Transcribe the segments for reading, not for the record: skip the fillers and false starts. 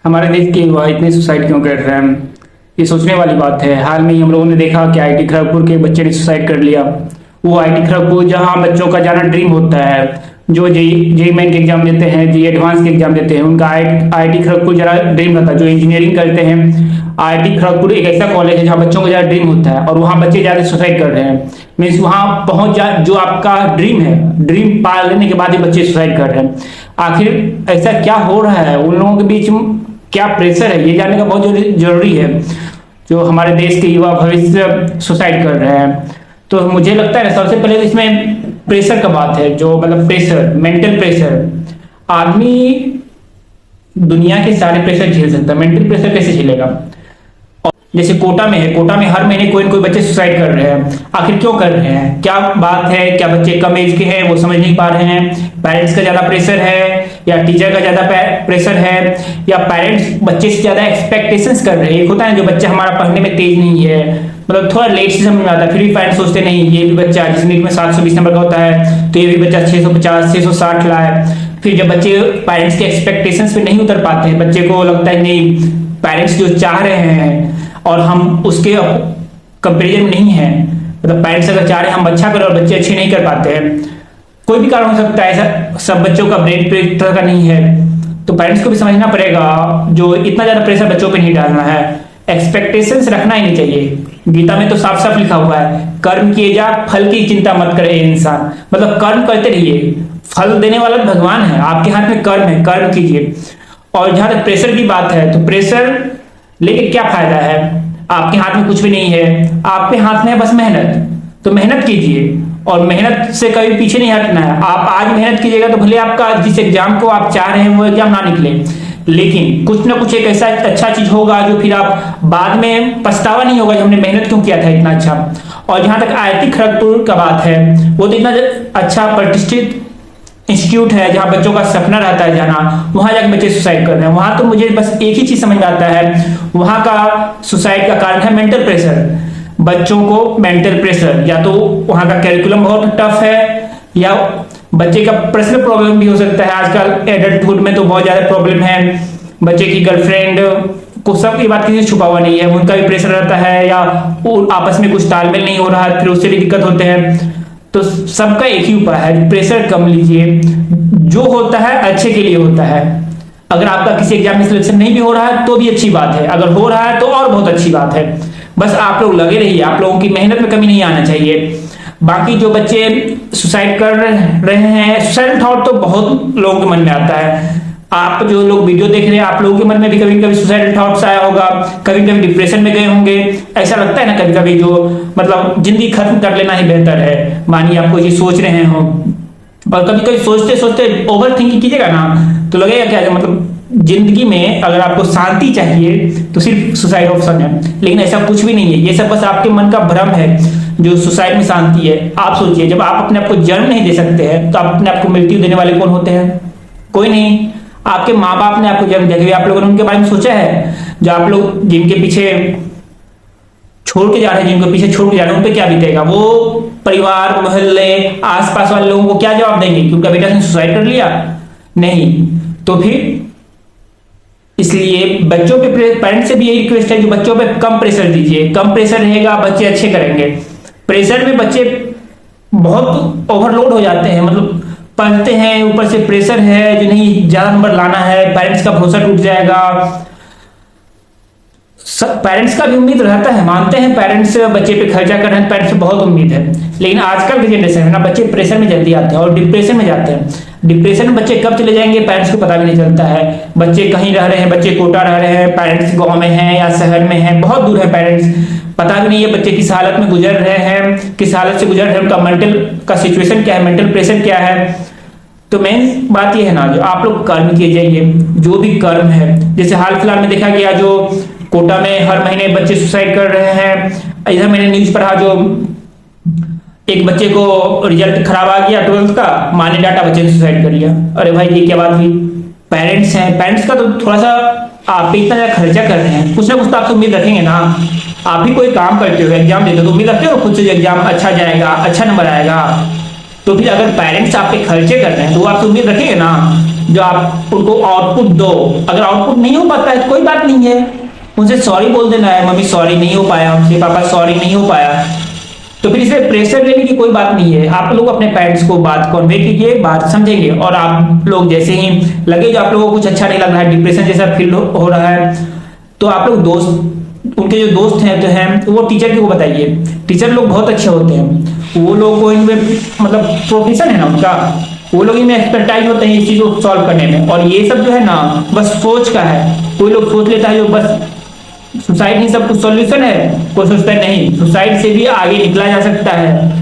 हमारे देश के युवा इतने सुसाइड क्यों कर रहे हैं? ये सोचने वाली बात है। हाल में ही हम लोगों ने देखा कि आईटी खड़गपुर के बच्चे ने सुसाइड कर लिया। वो आईटी खड़गपुर जहां बच्चों का जाना ड्रीम होता है, जो जेई मेन के एग्जाम देते हैं, जेई एडवांस के एग्जाम देते हैं, उनका आईटी खड़गपुर जरा ड्रीम रहता है। जो इंजीनियरिंग करते हैं, आईटी खड़गपुर एक ऐसा कॉलेज है जहाँ बच्चों का ज़्यादा ड्रीम होता है और वहाँ बच्चे ज़्यादा सुसाइड कर रहे हैं। मीन्स वहाँ पहुँच जा, जो आपका ड्रीम है, ड्रीम पा लेने के बाद ही बच्चे सुसाइड कर रहे हैं। आखिर ऐसा क्या हो रहा है? उन लोगों के बीच क्या प्रेशर है, ये जानने का बहुत जरूरी है। जो हमारे देश के युवा भविष्य सुसाइड कर रहे हैं, तो मुझे लगता है सबसे पहले तो इसमें प्रेशर का बात है। जो मतलब प्रेशर, मेंटल प्रेशर, आदमी दुनिया के सारे प्रेशर झेल सकता है, मेंटल प्रेशर कैसे झेलेगा? जैसे कोटा में है, कोटा में हर महीने कोई न कोई बच्चे सुसाइड कर रहे हैं। आखिर क्यों कर रहे हैं? क्या बात है? क्या बच्चे कम एज के हैं, वो समझ नहीं पा रहे हैं? पेरेंट्स का ज्यादा प्रेशर है, या टीचर का ज्यादा प्रेशर है, या पेरेंट्स बच्चे से ज्यादा एक्सपेक्टेशंस कर रहे हैं? एक होता है जो बच्चा हमारा पढ़ने में तेज नहीं है, मतलब थोड़ा लेट से समझ में आता है, फिर भी पेरेंट्स सोचते नहीं ये भी बच्चा जिस नीट में 720 नंबर का होता है तो ये भी बच्चा 650 660 लाए। फिर जब बच्चे पेरेंट्स के एक्सपेक्टेशंस पे नहीं उतर पाते हैं, बच्चे को लगता है नहीं पेरेंट्स जो चाह रहे हैं और हम उसके कंपेरिजन में नहीं है, मतलब पेरेंट्स अगर चाह रहे हैं हम अच्छा करें और बच्चे अच्छे नहीं कर पाते हैं, कोई भी कारण हो सकता है, ऐसा सब बच्चों का ब्रेन पे तरह का नहीं है, तो पेरेंट्स को भी समझना पड़ेगा जो इतना ज्यादा प्रेशर बच्चों पे नहीं डालना है। एक्सपेक्टेशंस रखना ही नहीं चाहिए। गीता में तो साफ साफ लिखा हुआ है, कर्म किए जा फल की चिंता मत करे इंसान। मतलब कर्म करते रहिए, फल देने वाला भगवान है, आपके हाथ में कर्म है, कर्म कीजिए। और जहां तक प्रेशर की बात है, तो प्रेशर लेकिन क्या फायदा है? आपके हाथ में कुछ भी नहीं है, आपके हाथ में है बस मेहनत। तो मेहनत कीजिए और मेहनत से कभी पीछे नहीं हटना है। आप आज मेहनत कीजिएगा तो भले आपका जिस एग्जाम को आप चाह रहे हैं वो एग्जाम ना निकले, लेकिन कुछ ना कुछ एक ऐसा अच्छा चीज होगा जो फिर आप बाद में पछतावा नहीं होगा कि हमने मेहनत क्यों किया था इतना अच्छा। और जहां तक आईटी खड़गपुर का बात है, वो तो इतना अच्छा प्रतिष्ठित इंस्टीट्यूट है जहां बच्चों का सपना रहता है जाना, वहां जाकर बच्चे सुसाइड कर रहे हैं। वहां तो मुझे बस एक ही चीज समझ में आता है, वहां का सुसाइड का कारण है मेंटल प्रेशर। बच्चों को मेंटल प्रेशर, या तो वहां का कैरिकुलम बहुत टफ है, या बच्चे का पर्सनल प्रॉब्लम भी हो सकता है। आजकल एडल्टहुड में तो बहुत ज्यादा प्रॉब्लम है, बच्चे की गर्लफ्रेंड को सब की बात किसी से छुपा हुआ नहीं है, उनका भी प्रेशर रहता है, या आपस में कुछ तालमेल नहीं हो रहा है, फिर उससे भी दिक्कत होते हैं। तो सबका एक ही उपाय है, प्रेशर कम लीजिए। जो होता है अच्छे के लिए होता है। अगर आपका किसी एग्जाम में सिलेक्शन नहीं भी हो रहा है तो भी अच्छी बात है, अगर हो रहा है तो और बहुत अच्छी बात है। बस आप लोग लगे रहिए, आप लोगों की मेहनत में कमी नहीं आना चाहिए। बाकी जो बच्चे सुसाइड कर रहे हैं, सुसाइड थॉट तो बहुत लोगों के मन में आता है। आप जो लोग वीडियो देख रहे हैं, आप लोगों के मन में भी कभी कभी सुसाइडल थॉट्स आया होगा, कभी कभी डिप्रेशन में गए होंगे। ऐसा लगता है ना कभी कभी, जो मतलब जिंदगी खत्म कर लेना ही बेहतर है। मानिए आप कोई चीज सोच रहे हो और कभी कभी सोचते सोचते ओवर थिंकिंग कीजिएगा ना, तो लगेगा क्या मतलब जिंदगी में अगर आपको शांति चाहिए तो सिर्फ सुसाइड ऑप्शन है, लेकिन ऐसा कुछ भी नहीं है। ये सब बस आपके मन का भ्रम है जो सुसाइड में शांति है। आप सोचिए, जब आप अपने आप को जन्म नहीं दे सकते हैं तो अपने आप को मृत्यु देने वाले कौन होते हैं? कोई नहीं। आपके माँ बाप ने आपको जन्म दिया, आप लोगों ने उनके बारे में सोचा है? जो आप लोग जिनके पीछे छोड़ के जा रहे हैं, जिनको पीछे छोड़ के जा रहे हैं, उन पे क्या बीतेगा? वो परिवार, मोहल्ले, आसपास वाले लोगों को क्या जवाब देंगे कि उनका बेटा ने सुसाइड कर लिया? नहीं। तो फिर इसलिए बच्चों पे, पेरेंट्स से भी यही रिक्वेस्ट है, जो बच्चों पे कम प्रेशर दीजिए। कम प्रेशर रहेगा, बच्चे अच्छे करेंगे। प्रेशर में बच्चे बहुत ओवरलोड हो जाते हैं, मतलब पढ़ते हैं, ऊपर से प्रेशर है जो नहीं ज्यादा नंबर लाना है, पेरेंट्स का भरोसा टूट जाएगा। पेरेंट्स का भी उम्मीद रहता है, मानते हैं पेरेंट्स बच्चे पे खर्चा कर रहे हैं, पेरेंट्स पे बहुत उम्मीद है, लेकिन आजकल की जनरेशन में ना बच्चे प्रेशर में जल्दी आते हैं और डिप्रेशन में जाते हैं। डिप्रेशन में बच्चे कब चले जाएंगे पेरेंट्स को पता भी नहीं चलता है। बच्चे कहीं रह रहे हैं, बच्चे कोटा रह रहे हैं, पेरेंट्स गांव में हैं या शहर में हैं, बहुत दूर है पेरेंट्स, पता भी नहीं है बच्चे किस हालत में गुजर रहे हैं, किस हालत से गुजर रहे हैं, उनका मेंटल का सिचुएशन क्या है, मेंटल प्रेशर क्या है। तो मेन बात यह है ना, जो आप लोग कर्म किए जाइए, जो भी कर्म है। जैसे हाल फिलहाल में देखा गया जो कोटा में हर महीने बच्चे सुसाइड कर रहे हैं। इधर मैंने न्यूज पढ़ा, जो एक बच्चे को रिजल्ट खराब आ गया 12th का, माँ ने डांटा, बच्चे ने सुसाइड कर लिया। अरे भाई ये क्या बात हुई? पेरेंट्स हैं, पेरेंट्स का तो थोड़ा सा, आप पे इतना ज्यादा खर्चा कर रहे हैं, कुछ ना कुछ तो आप उम्मीद रखेंगे ना। आप भी कोई काम करते हो, एग्जाम देते हो, तो उम्मीद रखते हो खुद से एग्जाम अच्छा जाएगा, अच्छा नंबर आएगा। तो फिर अगर पेरेंट्स आप पे खर्चे कर रहे हैं तो आपसे उम्मीद रखेंगे ना। जो आप उनको आउटपुट दो। अगर आउटपुट नहीं हो पाता है तो कोई बात नहीं है, उनसे सॉरी बोल देना है, मम्मी सॉरी नहीं हो पाया हमसे, पापा सॉरी नहीं हो पाया। तो फिर इसे प्रेशर लेने की कोई बात नहीं है। आप लोग अपने पेरेंट्स को बात कन्वे कीजिए, बात समझेंगे, और आप लोग जैसे ही लगे जो आप लोगों को कुछ अच्छा नहीं लग रहा है, डिप्रेशन जैसा फील हो रहा है, तो आप लोग दोस्त, उनके जो दोस्त हैं तो हैं वो टीचर को बताइए। टीचर लोग बहुत अच्छे होते हैं, वो लोग को इनमें मतलब प्रोफेशन है ना उनका, वो लोग इनमें एक्सपर्टाइज होते हैं इस चीज को सॉल्व करने में। और ये सब जो है ना बस सोच का है। कोई लोग सोच लेता है जो बस सुसाइड ही सब कुछ सॉल्यूशन है, कोई सोचता है नहीं सुसाइड से भी आगे निकला जा सकता है।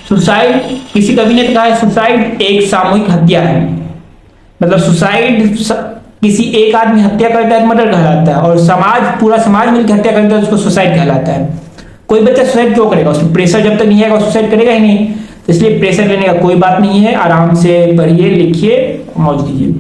सुसाइड, किसी कवि ने कहा है सुसाइड एक सामूहिक हत्या है। मतलब सुसाइड किसी एक आदमी हत्या करता है तो मर्डर कहलाता है, और समाज, पूरा समाज मिलकर हत्या करता है उसको सुसाइड कहलाता है। कोई बच्चा सुसाइड क्यों करेगा, उसमें प्रेशर जब तक नहीं आएगा सुसाइड करेगा ही नहीं। तो इसलिए प्रेशर लेने का कोई बात नहीं है, आराम से पढ़िए लिखिए मौज कीजिए।